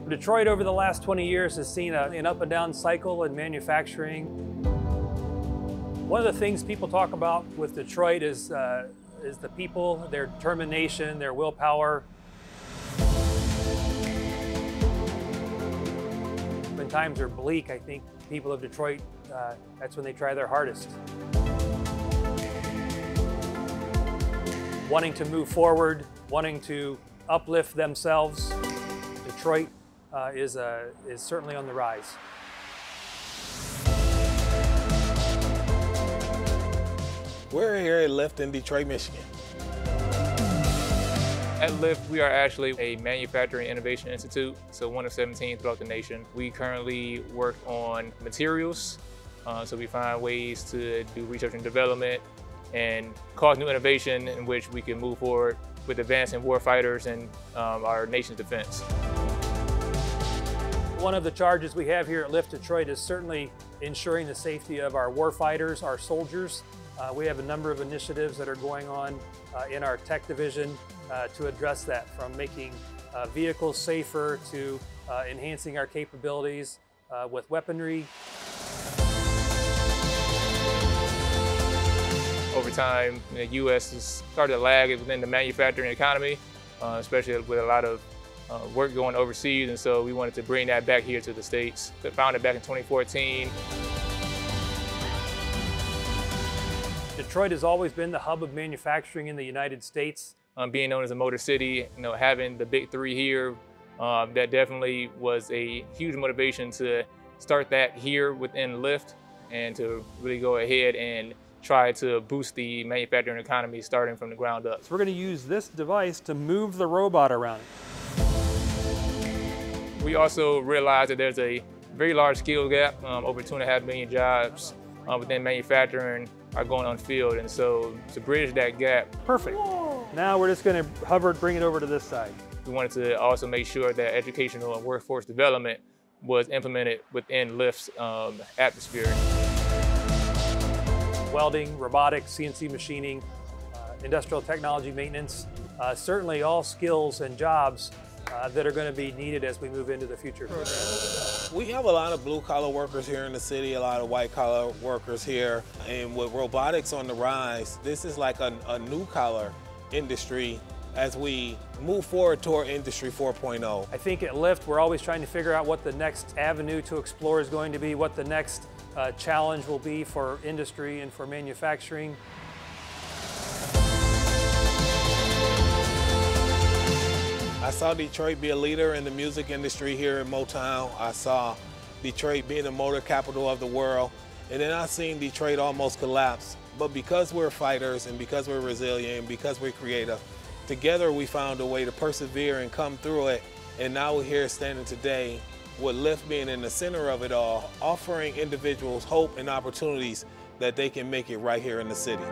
Detroit over the last 20 years has seen an up and down cycle in manufacturing. One of the things people talk about with Detroit is the people, their determination, their willpower. When times are bleak, I think people of Detroit, that's when they try their hardest. Wanting to move forward, wanting to uplift themselves, Detroit is certainly on the rise. We're here at Lyft in Detroit, Michigan. At Lyft, we are actually a manufacturing innovation institute, so one of 17 throughout the nation. We currently work on materials, so we find ways to do research and development and cause new innovation in which we can move forward with advancing warfighters and our nation's defense. One of the charges we have here at Lyft Detroit is certainly ensuring the safety of our warfighters, our soldiers. We have a number of initiatives that are going on in our tech division to address that, from making vehicles safer to enhancing our capabilities with weaponry. Over time, the U.S. has started to lag within the manufacturing economy, especially with a lot of work going overseas, and so we wanted to bring that back here to the States. We founded back in 2014. Detroit has always been the hub of manufacturing in the United States. Being known as a Motor City, having the big three here, that definitely was a huge motivation to start that here within Lyft and to really go ahead and try to boost the manufacturing economy starting from the ground up. So we're going to use this device to move the robot around. We also realized that there's a very large skill gap. Over 2.5 million jobs within manufacturing are going unfilled, and so to bridge that gap. Perfect. Now we're just going to hover and bring it over to this side. We wanted to also make sure that educational and workforce development was implemented within Lyft's atmosphere. Welding, robotics, CNC machining, industrial technology maintenance, certainly all skills and jobs that are going to be needed as we move into the future. We have a lot of blue-collar workers here in the city, a lot of white-collar workers here, and with robotics on the rise, this is like a new-collar industry as we move forward toward Industry 4.0. I think at Lyft, we're always trying to figure out what the next avenue to explore is going to be, what the next challenge will be for industry and for manufacturing. I saw Detroit be a leader in the music industry here in Motown. I saw Detroit being the motor capital of the world. And then I seen Detroit almost collapse. But because we're fighters and because we're resilient and because we're creative, together we found a way to persevere and come through it. And now we're here standing today with Lyft being in the center of it all, offering individuals hope and opportunities that they can make it right here in the city.